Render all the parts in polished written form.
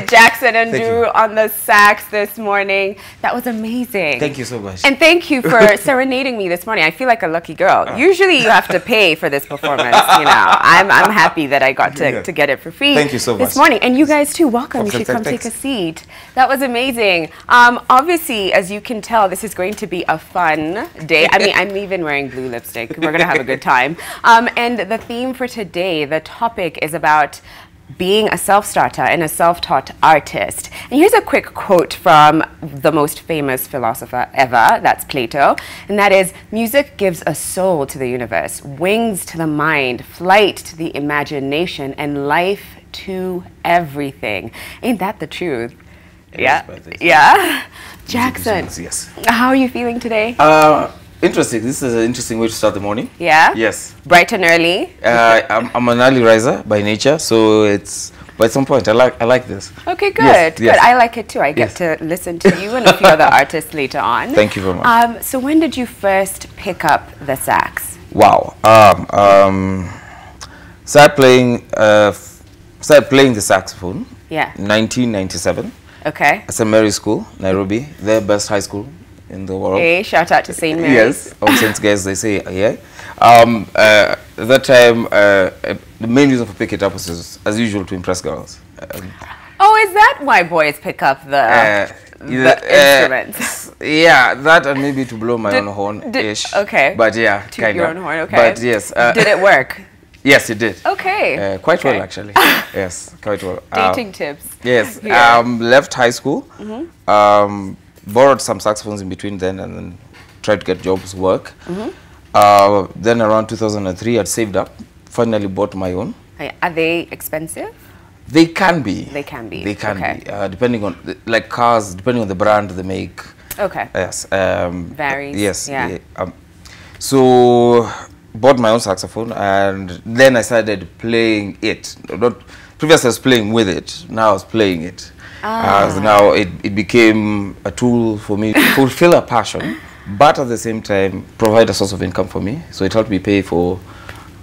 Jackson and Drew on the sax this morning. That was amazing. Thank you so much. And thank you for serenading me this morning. I feel like a lucky girl. Usually you have to pay for this performance, you know. I'm happy that I got to get it for free. Thank you so much. This morning. And you guys too, welcome. You should come take a seat. That was amazing. Obviously, as you can tell, this is going to be a fun day. I mean, I'm even wearing blue lipstick. We're going to have a good time. And the theme for today, the topic is about being a self-starter and a self-taught artist. And here's a quick quote from the most famous philosopher ever, that's Plato, and that is, music gives a soul to the universe, wings to the mind, flight to the imagination, and life to everything. Ain't that the truth? Yeah. Jackson, yes. How are you feeling today? Interesting. This is an interesting way to start the morning. Yeah? Yes. Bright and early? I'm an early riser by nature, so it's, but at some point I like this. Okay, good. Yes, good. yes. I like it too. I get to listen to you and a few other artists later on. Thank you very much. So when did you first pick up the sax? Wow. Started playing the saxophone. Yeah. 1997. Okay. At St. Mary's School, Nairobi, the best high school in the world. Hey, shout out to St. Mary's. Yes, all Saints guys, they say, yeah. That time, the main reason for picking it up was, as usual, to impress girls. Oh, is that why boys pick up the instruments? Yeah, that and maybe to blow my own horn-ish. Okay. But yeah, kind of. Your own horn, okay. But yes. Did it work? Yes, it did. Okay. Quite well, actually. Yes, quite well. Dating tips. Yes. Yeah. Left high school. Borrowed some saxophones in between then, and then tried to get jobs, work. Then around 2003, I'd saved up, finally bought my own. Are they expensive? They can be. They can be. They can be, depending on, like cars, depending on the brand they make. Okay. Yes. Varies. Yes. Yeah. So, bought my own saxophone, and then I started playing it. Previously I was playing with it, now I was playing it. So now it became a tool for me to fulfill a passion, but at the same time provide a source of income for me. So it helped me pay for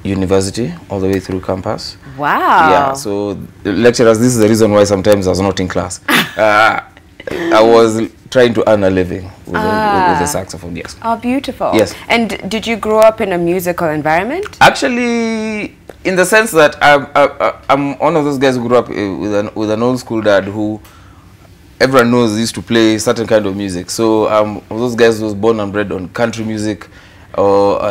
university all the way through campus. Wow. Yeah, so the lecturers, this is the reason why sometimes I was not in class. I was trying to earn a living with the saxophone, yes. Oh, beautiful. Yes. And did you grow up in a musical environment? Actually, in the sense that I'm one of those guys who grew up with an old school dad who everyone knows used to play certain kind of music. So those guys who was born and bred on country music or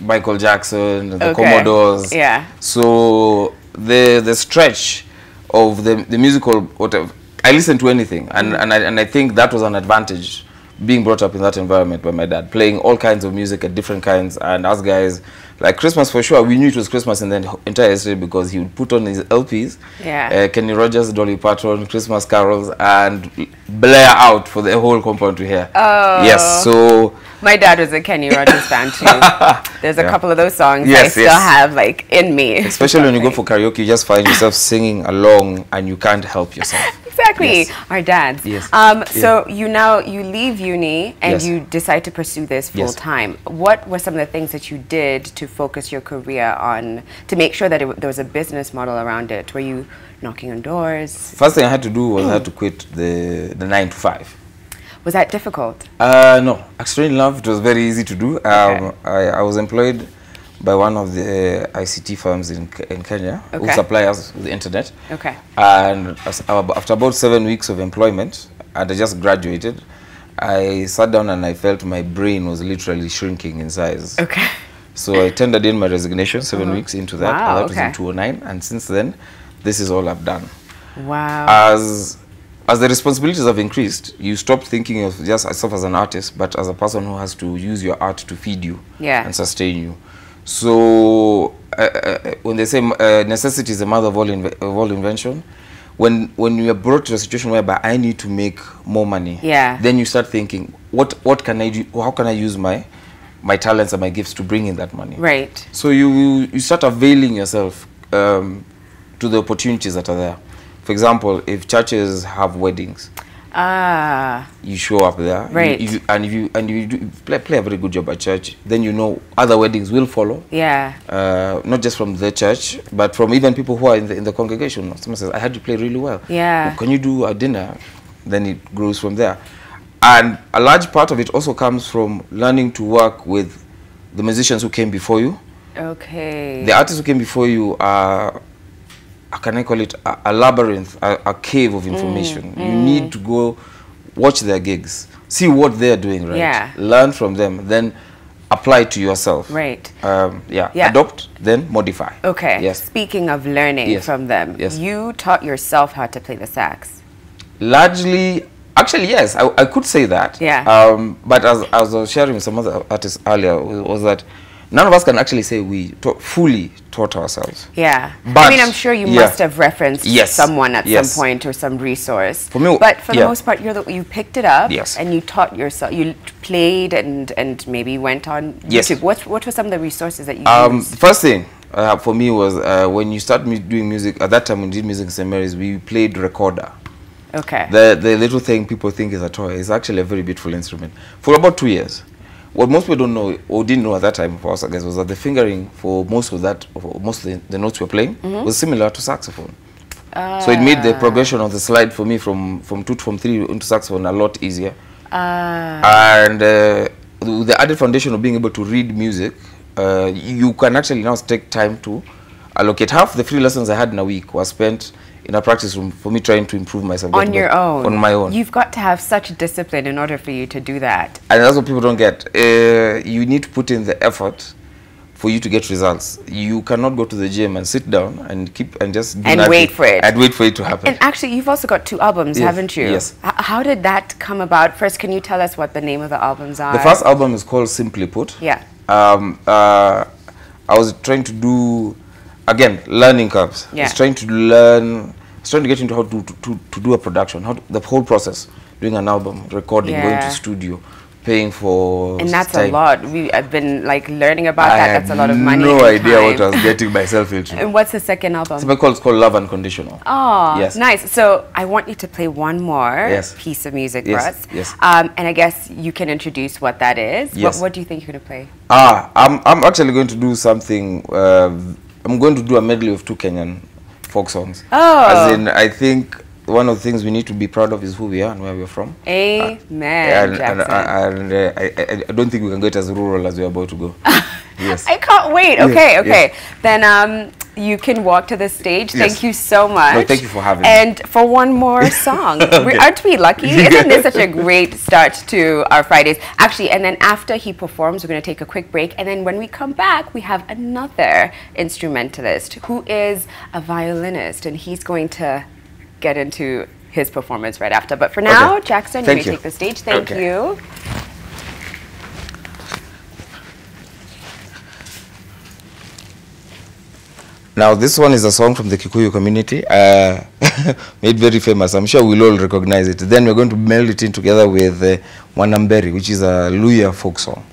Michael Jackson, the Commodores. Yeah. So the stretch of the musical whatever. I listen to anything, and I think that was an advantage, being brought up in that environment by my dad, playing all kinds of music at different kinds. And us guys, like Christmas for sure, we knew it was Christmas in the entire estate because he would put on his LPs, Kenny Rogers, Dolly Parton, Christmas carols, and blare out for the whole compound to hear. Oh. Yes, so... My dad was a Kenny Rogers fan too. There's a couple of those songs I still have like in me. Especially when you go for karaoke, you just find yourself singing along and you can't help yourself. Exactly. Our dads. So you leave uni and you decide to pursue this full time. What were some of the things that you did to focus your career on, to make sure that there was a business model around it? Were you knocking on doors? First thing I had to do was I had to quit the 9 to 5. Was that difficult? No, extremely enough, it was very easy to do. I was employed by one of the ICT firms in Kenya who supply us with the internet. And after about 7 weeks of employment, and I just graduated, I sat down and I felt my brain was literally shrinking in size. So I tendered in my resignation 7 weeks into that. Wow, that was in 2009, and since then, this is all I've done. Wow. As the responsibilities have increased, you stop thinking of just yourself as an artist, but as a person who has to use your art to feed you and sustain you. So when they say necessity is the mother of all invention, when you are brought to a situation whereby I need to make more money, then you start thinking, what can I do? How can I use my talents and my gifts to bring in that money? Right. So you start availing yourself to the opportunities that are there. For example, if churches have weddings, you show up there, and if you do play a very good job at church, then you know other weddings will follow. Not just from the church, but from even people who are in the congregation. Someone says, "I heard you play really well. Can you do a dinner?" Then it grows from there, and a large part of it also comes from learning to work with the musicians who came before you. The artists who came before you are, how can I call it, a labyrinth, a cave of information. You need to go watch their gigs, see what they're doing learn from them, then apply it to yourself. Adopt, then modify. Speaking of learning from them, you taught yourself how to play the sax. Largely, actually, yes, I could say that. But as I was sharing with some other artists earlier, was that none of us can actually say we fully taught ourselves. But I mean, I'm sure you must have referenced someone at some point or some resource. For me, but for the most part, you picked it up and you taught yourself. You played and maybe went on YouTube. What were some of the resources that you used? The first thing for me was when you start doing music. At that time, when we did music in St. Mary's, we played recorder. The little thing people think is a toy is actually a very beautiful instrument. For about 2 years. What most people don't know or didn't know at that time for us, I guess, was that the fingering for most of the notes we were playing was similar to saxophone. So it made the progression of the slide for me from 2 to 3 into saxophone a lot easier. And the added foundation of being able to read music, you can actually now take time to allocate. Half the free lessons I had in a week was spent in a practice room for me trying to improve myself. On your own? On my own. You've got to have such discipline in order for you to do that. And that's what people don't get. You need to put in the effort for you to get results. You cannot go to the gym and sit down and just do and wait for it. And wait for it to happen. And actually, you've also got 2 albums, haven't you? Yes. How did that come about? First, can you tell us what the name of the albums are? The first album is called Simply Put. I was trying to do, again, learning curves. I was trying to get into how to do a production, the whole process, doing an album, recording, going to studio, paying for And that's a lot. I've been like learning about that. That's a lot of money. No idea what I was getting myself into. And what's the second album? It's called Love Unconditional. Oh, nice. So I want you to play one more piece of music for us. And I guess you can introduce what that is. What do you think you're going to play? I'm actually going to do something. I'm going to do a medley of 2 Kenyan folk songs. As in, I think one of the things we need to be proud of is who we are and where we're from. Amen, I don't think we can get as rural as we're about to go. I can't wait. Okay. Then you can walk to the stage. Yes. Thank you so much. No, thank you for having me. And for one more song. Okay. Aren't we lucky? Isn't this such a great start to our Fridays? Actually, and then after he performs, we're going to take a quick break. And then when we come back, we have another instrumentalist who is a violinist. And he's going to get into his performance right after. But for now, Okay. Jackson, Thank you may you. take the stage. Thank Okay. you. Now, this one is a song from the Kikuyu community, made very famous. I'm sure we'll all recognize it. Then we're going to meld it in together with Wanamberi, which is a Luya folk song.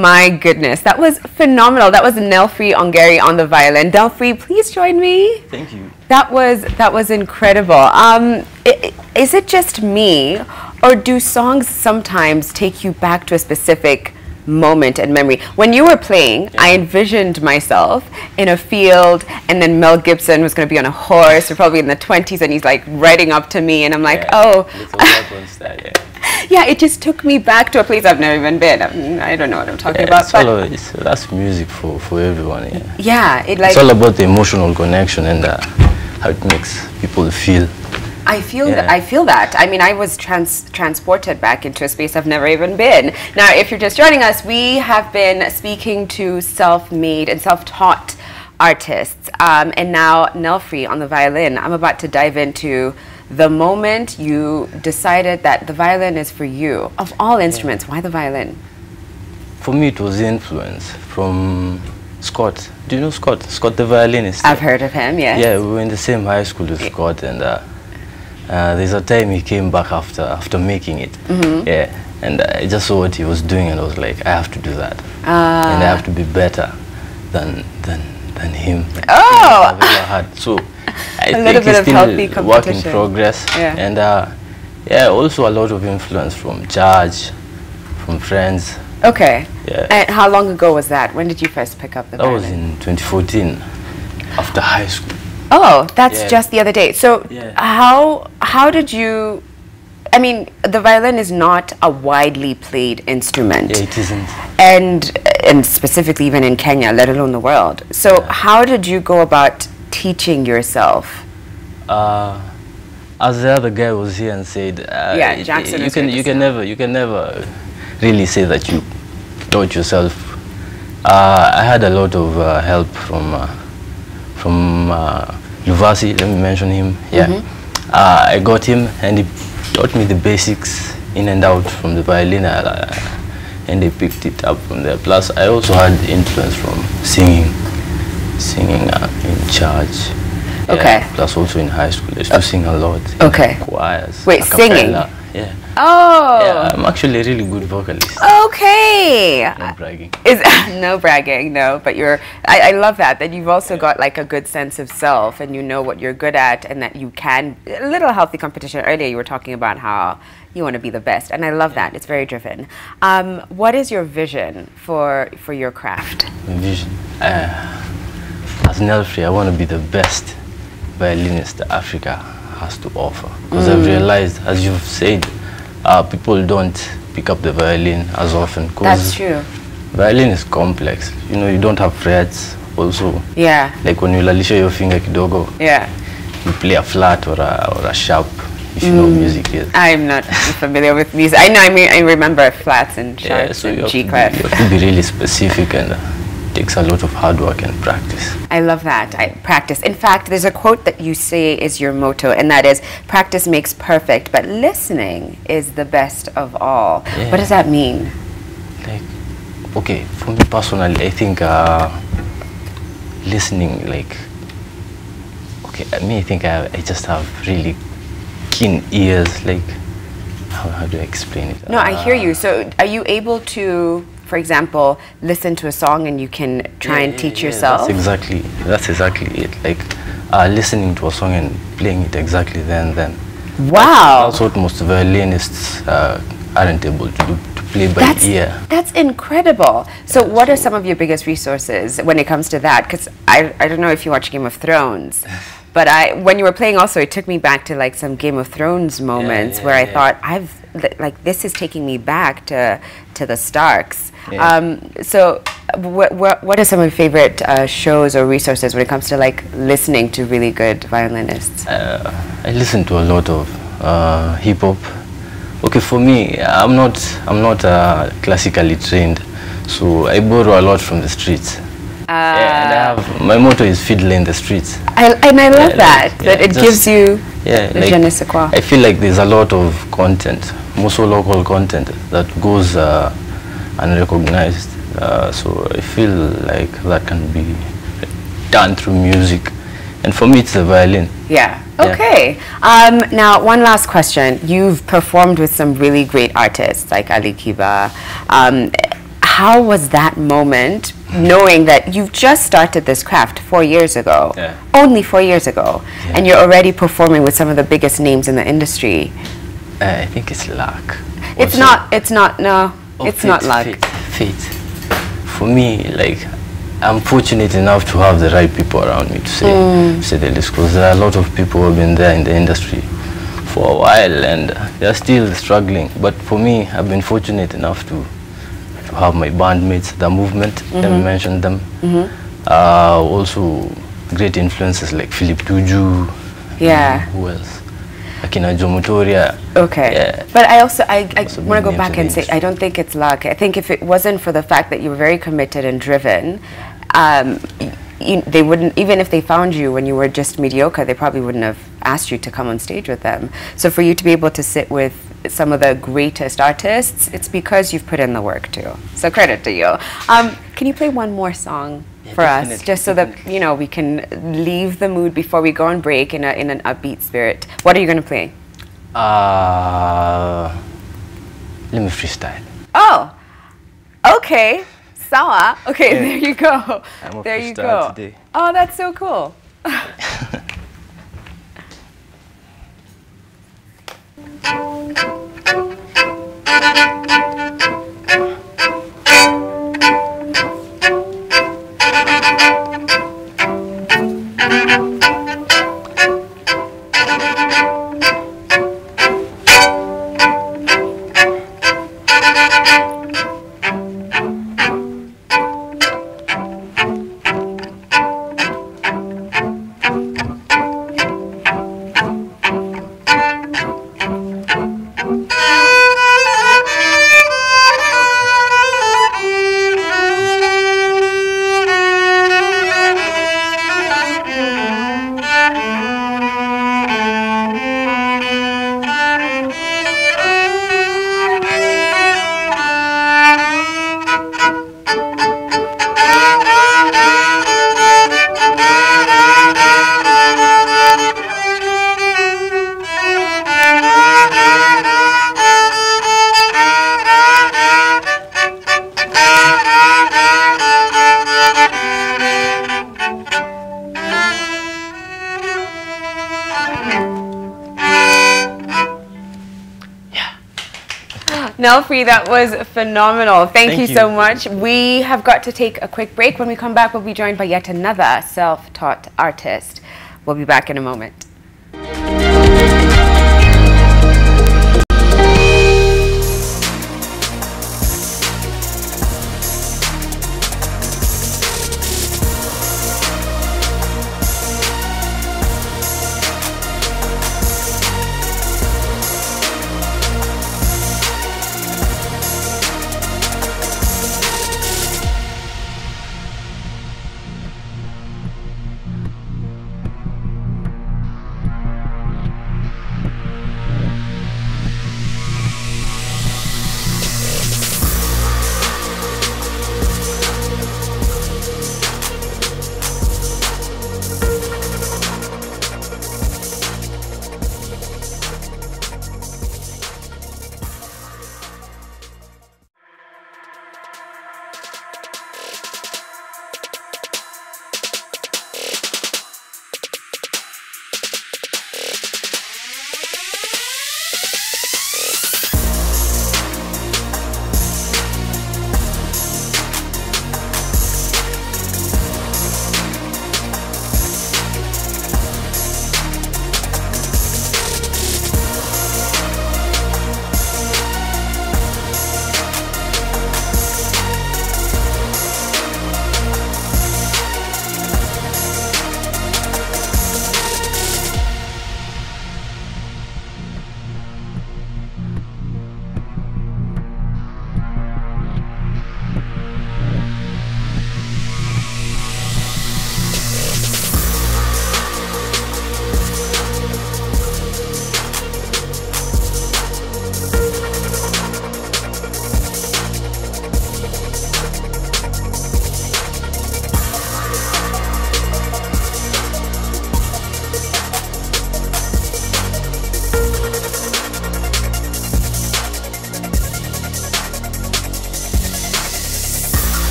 my goodness, that was phenomenal. That was Nelfree Ongeri on the violin. Nelfree, please join me. Thank you. That was incredible. Is it just me, or do songs sometimes take you back to a specific moment and memory? When you were playing, I envisioned myself in a field, and then Mel Gibson was going to be on a horse, or probably in the 20s, and he's like riding up to me, and I'm like, oh. Yeah, it just took me back to a place I've never even been. I don't know what I'm talking about. That's music for everyone. Yeah, it's all about the emotional connection and how it makes people feel. I feel that. I mean, I was transported back into a space I've never even been. Now, if you're just joining us, we have been speaking to self-made and self-taught artists, and now Nelfree on the violin. I'm about to dive into the moment you decided that the violin is for you. Of all instruments, why the violin? For me, it was the influence from Scott. Do you know Scott? Scott the violinist. I've heard of him, yes. Yeah, we were in the same high school with Scott, and there's a time he came back after making it. Yeah, and I just saw what he was doing, and I was like, I have to do that, and I have to be better than him. Oh, I've ever had. So I a little bit of healthy competition. Work in progress, and yeah, also a lot of influence from church, from friends. Okay. Yeah. And how long ago was that? When did you first pick up the violin? That was in 2014, after high school. Oh, that's just the other day. So how did you, I mean, the violin is not a widely played instrument. Yeah, it isn't. And specifically even in Kenya, let alone the world. So how did you go about teaching yourself? As the other guy was here and said, Jackson, you can never really say that you taught yourself. I had a lot of help from Luvasi, let me mention him. I got him, and he taught me the basics in and out from the violin, and they picked it up from there. Plus, I also had influence from singing in church. Okay. Plus, also in high school, I used to sing a lot. Okay. Choirs. Wait, singing? Yeah. Oh. Yeah, I'm actually a really good vocalist. Okay. No bragging. No bragging, no. But I love that you've also got like a good sense of self, and you know what you're good at, and that you can, a little healthy competition. Earlier you were talking about how you want to be the best, and I love that. It's very driven. What is your vision for your craft? My vision? As Nelfree, I want to be the best violinist that Africa has to offer. Because I've realized, as you've said, people don't pick up the violin as often. That's true. Violin is complex. You know, you don't have frets also. Yeah. Like when you lalisha your finger kidogo. Yeah. You play a flat or a sharp, if you know what music is. I'm not familiar with music. I know, I remember flats and sharps and G clef. You have to be really specific, and takes a lot of hard work and practice. I love that. Practice. In fact, there's a quote that you say is your motto, and that is, practice makes perfect, but listening is the best of all. Yeah. What does that mean? Like, okay, for me personally, I think listening, like, okay, I think I just have really keen ears, like, how do I explain it? No, I hear you. So are you able to, for example, listen to a song and you can try and teach yourself? That's exactly it. Like listening to a song and playing it exactly then. Wow. That's what most violinists aren't able to do, to play by ear. That's incredible. So what are some of your biggest resources when it comes to that? Because I don't know if you watch Game of Thrones, but when you were playing also, it took me back to like some Game of Thrones moments where I thought, this is taking me back to the Starks. So what are some of your favorite shows or resources when it comes to like listening to really good violinists? I listen to a lot of hip hop. Okay, for me, I'm not classically trained, so I borrow a lot from the streets. And my motto is fiddle in the streets. I love that it gives you the je ne sais quoi. I feel like there's a lot of content, mostly local content, that goes unrecognized. So I feel like that can be done through music. And for me, it's the violin. Yeah. Okay. Now, one last question. You've performed with some really great artists like Ali Kiba. how was that moment, knowing that you've just started this craft 4 years ago, only 4 years ago, and you're already performing with some of the biggest names in the industry? I think it's luck. It's not, no, it's not luck. Fate. For me, like, I'm fortunate enough to have the right people around me to say the least, because there are a lot of people who have been there in the industry for a while and they're still struggling. But for me, I've been fortunate enough to have my bandmates, the movement, let me mention them. Also great influences like Philip Tuju. Who else? Akina Jomotoria. Okay. Yeah. But I want to go back and say, I don't think it's luck. I think if it wasn't for the fact that you were very committed and driven, they wouldn't, even if they found you when you were just mediocre, they probably wouldn't have asked you to come on stage with them. So for you to be able to sit with some of the greatest artists, it's because you've put in the work too. So credit to you. Can you play one more song for us, just so that we can leave the mood before we go on break in an upbeat spirit? What are you going to play? Let me freestyle. Oh, okay. Sawa. Okay, there you go. There you go. Today. Oh, that's so cool. Nelfree, that was phenomenal. Thank you so much. We have got to take a quick break. When we come back, we'll be joined by yet another self-taught artist. We'll be back in a moment.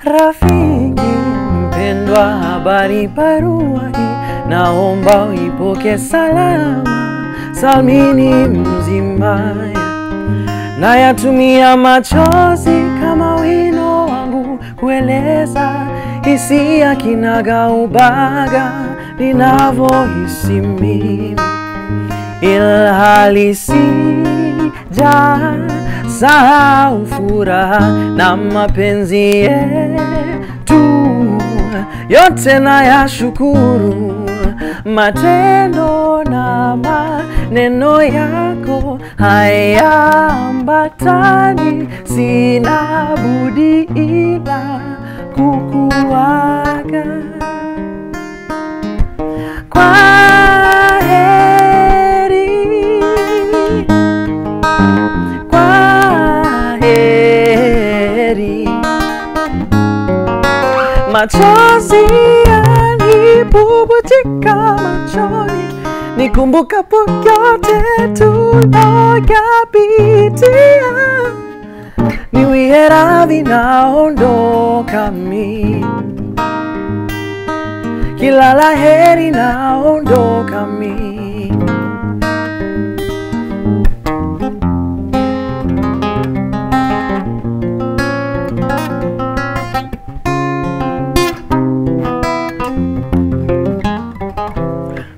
Rafiki mpendwa, habari barua hii naomba uipoke salama, salmini mzima. Nayatumia machozi kama wino wangu kueleza hisia kinaga ubaga ninavyohisi mimi, ilhali sijasahau furaha na mapenzi yetu yote nayashukuru. Matendo na maneno yako hayaambatani, sina budi ila kukuaga. Kwa heri, kwa heri. Machozi yanibubujika machoni nikumbukapo yote tuloyapitia. Niwie radhi, naondoka mimi, kila la heri, naondoka mimi.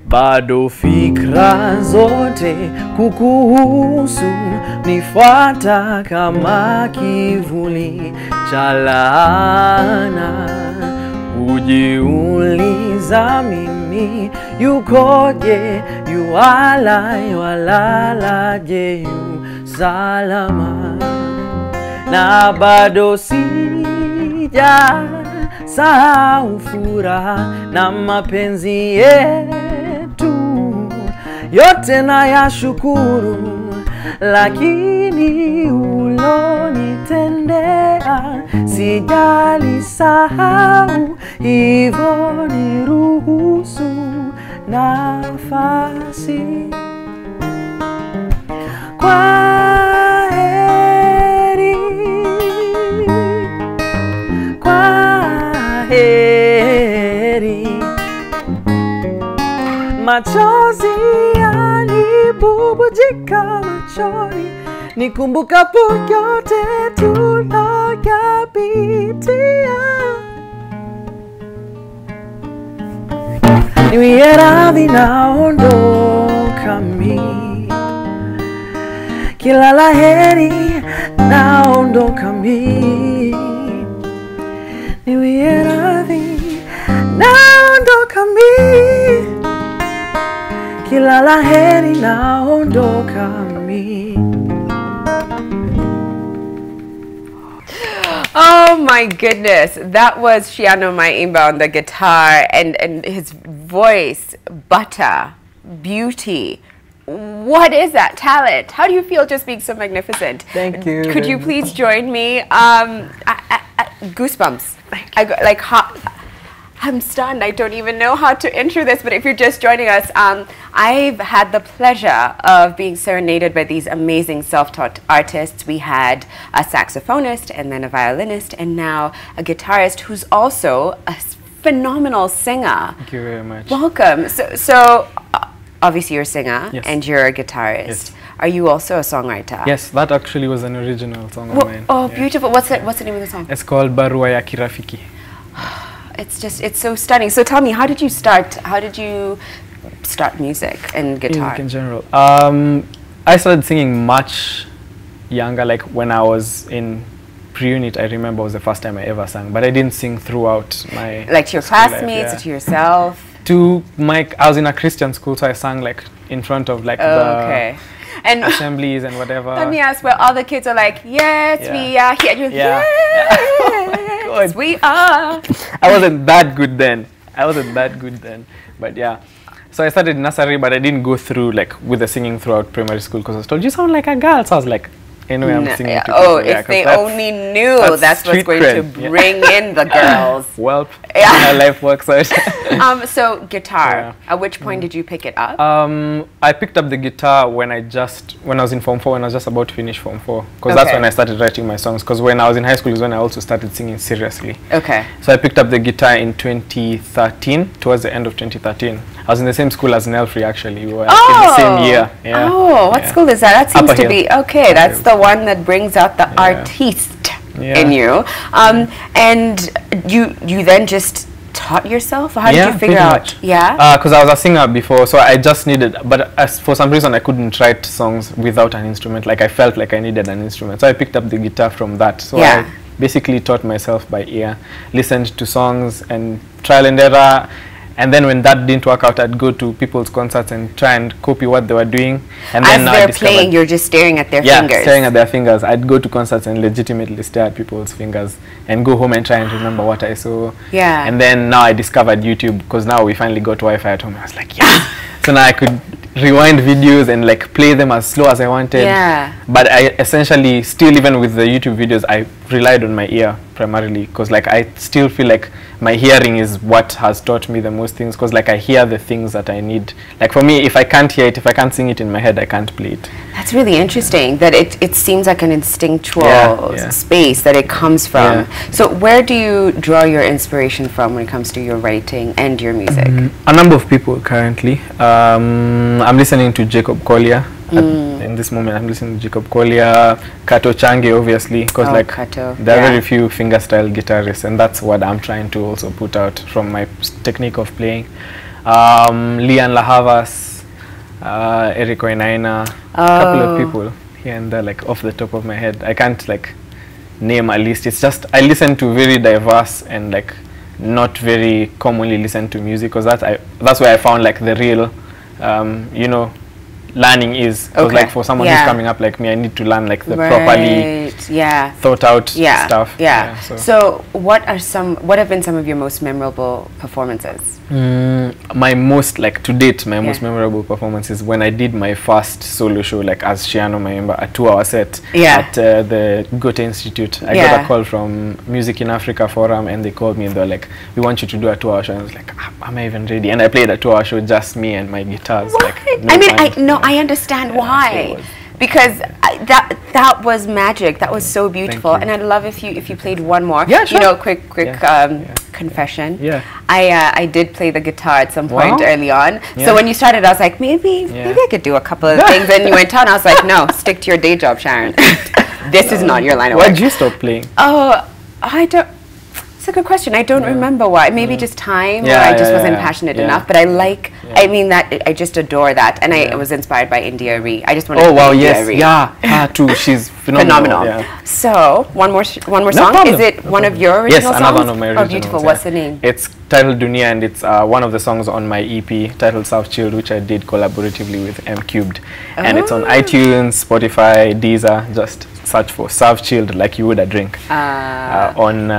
Bado fikra zote kukuhusu nifuata kama kivuli cha laana. Ujiuliza mimi yukoje, yualalaje, yu salama. Na bado sijasahau furaha na mapenzi yetu yote nayashukuru, lakini ulonitendea sijalisahau, hivyo niruhusu nafasi. Kwa heri, kwa heri. Machozi yanibubujika machoni nikumbukapo yote tuloyapitia. Niwie radhi, naondoka mimi, kila la heri, naondoka mimi. Niwie radhi, naondoka mimi, kila la heri, naondoka mimi. Oh my goodness, that was Sharon Mundia on the guitar, and his voice, butter, beauty. What is that talent? How do you feel just being so magnificent? Thank you. Could you please join me? Goosebumps. I'm stunned. I don't even know how to intro this, but if you're just joining us, I've had the pleasure of being serenaded by these amazing self-taught artists. We had a saxophonist and then a violinist and now a guitarist who's also a phenomenal singer. Thank you very much. Welcome. So obviously you're a singer, yes, and you're a guitarist. Yes. Are you also a songwriter? Yes, that actually was an original song of mine. Oh, yeah. Beautiful. What's the name of the song? It's called Barua ya Kirafiki. It's so stunning. So tell me, how did you start music and guitar? Music in general. I started singing much younger, like when I was in pre-unit. I remember was the first time I ever sang, but I didn't sing throughout my like to your classmates, or to yourself? To my, I was in a Christian school, so I sang like in front of like the and assemblies and whatever. Let me ask, where all the kids are like, yes, we are here. And you're yeah. Yes, we are. I wasn't that good then. But yeah. So I started nursery, but I didn't go through like with the singing throughout primary school because I was told, you sound like a girl. So I was like, anyway I'm singing to oh, people. Yeah, if they only knew that's what's going to bring in the girls. Well, how life works out. So guitar, at which point did you pick it up? I picked up the guitar when I was in Form 4, when I was just about to finish Form 4. Because that's when I started writing my songs. Because when I was in high school is when I also started singing seriously. Okay. So I picked up the guitar in 2013, towards the end of 2013. I was in the same school as Nelfree, actually. We were in the same year. Yeah. Oh, what school is that? That seems Upper to be, okay, that's the one that brings out the artiste in you. And you then just taught yourself? How did you figure out? Yeah? Because I was a singer before, so I just needed, but for some reason I couldn't write songs without an instrument. Like I felt like I needed an instrument. So I picked up the guitar from that. So I basically taught myself by ear, listened to songs and trial and error. And then when that didn't work out, I'd go to people's concerts and try and copy what they were doing. And as they're playing, you're just staring at their fingers. Yeah, staring at their fingers. I'd go to concerts and legitimately stare at people's fingers and go home and try and remember what I saw. Yeah. And then now I discovered YouTube, because now we finally got Wi-Fi at home. I was like, yes. So now I could rewind videos and like play them as slow as I wanted. Yeah. But I essentially still, even with the YouTube videos, I relied on my ear primarily, because like I still feel like my hearing is what has taught me the most things, because like I hear the things that I need. Like for me, if I can't hear it, if I can't sing it in my head, I can't play it. That's really interesting, that it seems like an instinctual space that it comes from. Yeah. So where do you draw your inspiration from when it comes to your writing and your music? A number of people currently. I'm listening to Jacob Collier. In this moment I'm listening to Jacob Collier, Kato Change, obviously, because like Kato, there are very few fingerstyle guitarists, and that's what I'm trying to also put out from my technique of playing. Lian Lahavas, Eric Oinaina, a couple of people here and there, like off the top of my head. I can't like name a list. It's just I listen to very diverse and like not very commonly listened to music, because that's where I found like the real you know, learning is. Because like for someone who's coming up like me, I need to learn like the properly thought out stuff. Yeah. So what have been some of your most memorable performances? My most, like to date, my most memorable performance is when I did my first solo show, like as Shiano member, a 2-hour set at the Goethe Institute. I got a call from Music in Africa Forum, and they called me and they were like, we want you to do a 2-hour show. And I was like, am I even ready? And I played a 2-hour show, just me and my guitars. What? Like, I understand why. Because that was magic. That was so beautiful, and I'd love if you played one more. Yeah, sure. You know, quick confession. Yeah. I did play the guitar at some point early on. Yeah. So when you started, I was like, maybe I could do a couple of things. And you went on. I was like, no, stick to your day job, Sharon. This is not your line of work. Why did you stop playing? Oh, I don't. It's a good question. I don't remember why. Maybe just time, or I just wasn't passionate enough. But I like, I mean, that I just adore that, and I was inspired by India Ree. I just wanted to play India Ree. Her too. She's phenomenal. So one more song. Is it one of your original songs? Yes, another one of my originals. Oh, beautiful. What's the name? It's titled Dunia, and it's one of the songs on my EP titled South Chilled, which I did collaboratively with M Cubed, and it's on iTunes, Spotify, Deezer. Just search for South Chilled, like you would a drink, on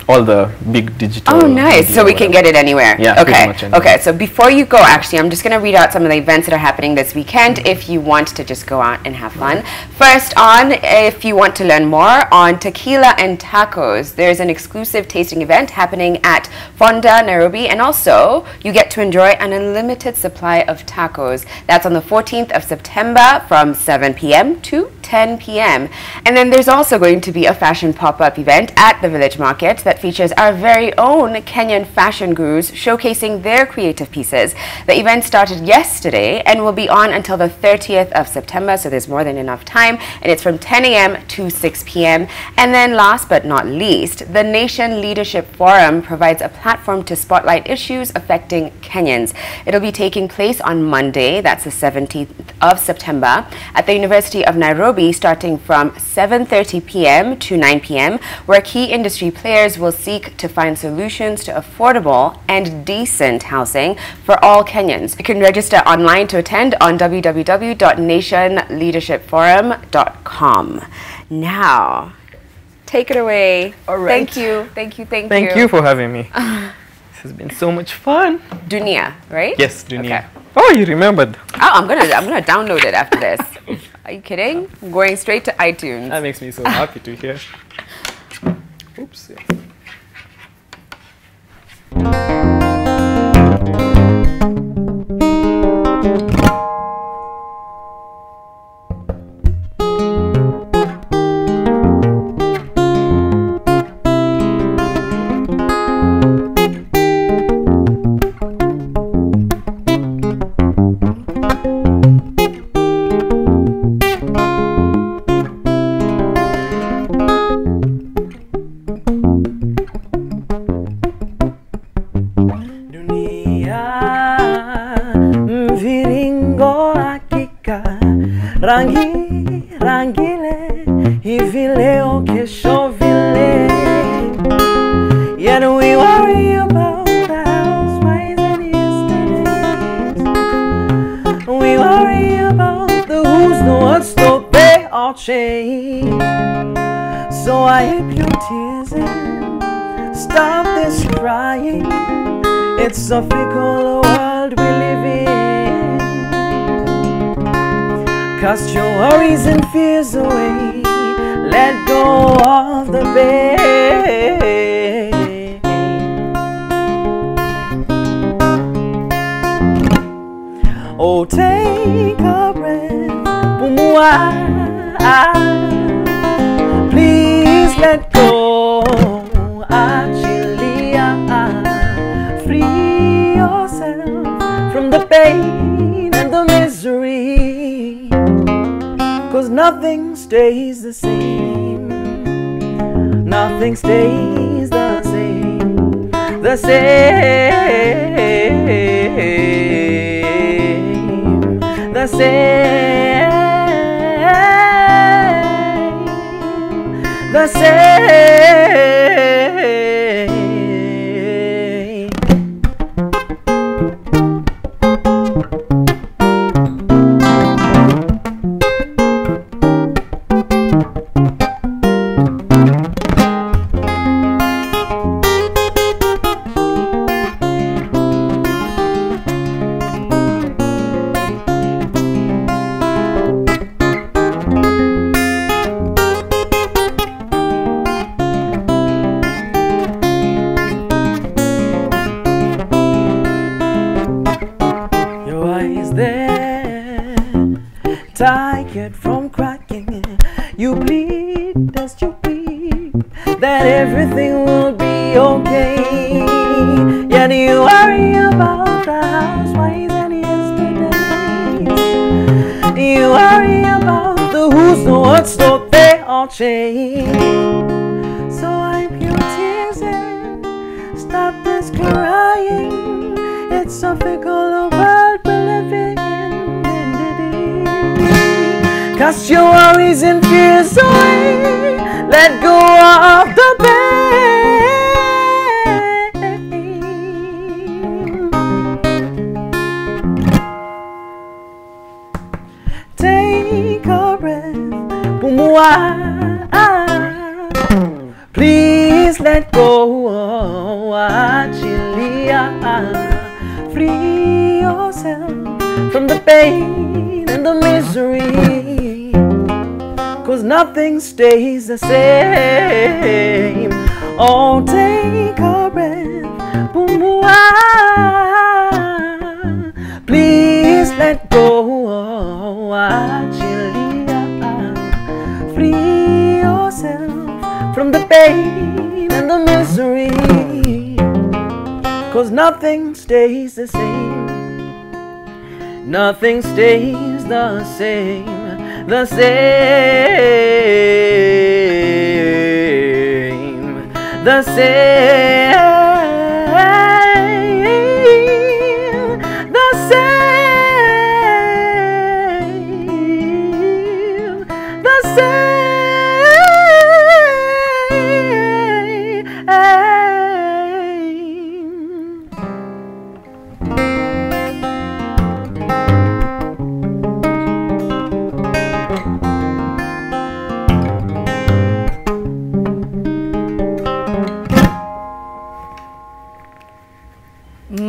all the big digital. Oh, nice. So we can get it anywhere. Yeah. Okay. Okay. So before you go, actually, I'm just going to read out some of the events that are happening this weekend if you want to just go out and have fun. First on, if you want to learn more on tequila and tacos, there's an exclusive tasting event happening at Fonda, Nairobi, and also you get to enjoy an unlimited supply of tacos. That's on the 14th of September from 7 p.m. to 10 p.m. And then there's also going to be a fashion pop-up event at the Village Market that features our very own Kenyan fashion gurus showcasing their creative pieces. The event started yesterday and will be on until the 30th of September, so there's more than enough time, and it's from 10 a.m. to 6 p.m. And then last but not least, the Nation Leadership Forum provides a platform to spotlight issues affecting Kenyans. It'll be taking place on Monday, that's the 17th of September, at the University of Nairobi, starting from 7:30 p.m. to 9 p.m., where key industry players will seek to find solutions to affordable and decent housing for all Kenyans. You can register online to attend on www.nationleadershipforum.com. Now, take it away. All right. Thank you. Thank you for having me. This has been so much fun. Dunia, right? Yes, Dunia. Okay. Oh, you remembered. Oh, I'm gonna download it after this. Are you kidding? I'm going straight to iTunes. That makes me so happy to hear. Oops. Rangi, rangile, hivi leo kesho vile. Yet we worry about the housewives and yesterdays. We worry about the who's, the what's, the they all change. So I hope your tears in, stop this crying. It's a fickle world we live in. Cast your worries and fears away. Let go of the pain. Oh, take a breath. Please let go. Free yourself from the pain and the misery. 'Cause nothing stays the same. Nothing stays the same. The same. The same. The same. Tired from cracking, you plead as you weep that everything will be okay. Yet you worry about the housewives and yesterdays. You worry about the who's, the what's, the they all change. So wipe your tears and stop this crying. It's a fickle world we're living in. Cast your worries and fears away. Let go of the pain. Take a breath. Please let go. Free yourself from the pain and the misery. 'Cause nothing stays the same. Oh, take a breath. Please let go. Free yourself from the pain and the misery. 'Cause nothing stays the same. Nothing stays the same. The same, the same, the same, the same.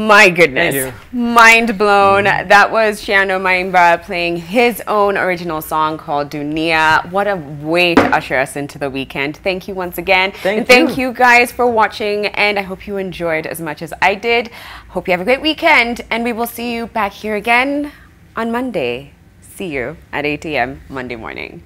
My goodness. Thank you. Mind blown. That was Sharon Mundia playing his own original song called Dunia. What a way to usher us into the weekend. Thank you once again. Thank you guys for watching, and I hope you enjoyed as much as I did. Hope you have a great weekend, and we will see you back here again on Monday. See you at 8 a.m. Monday morning.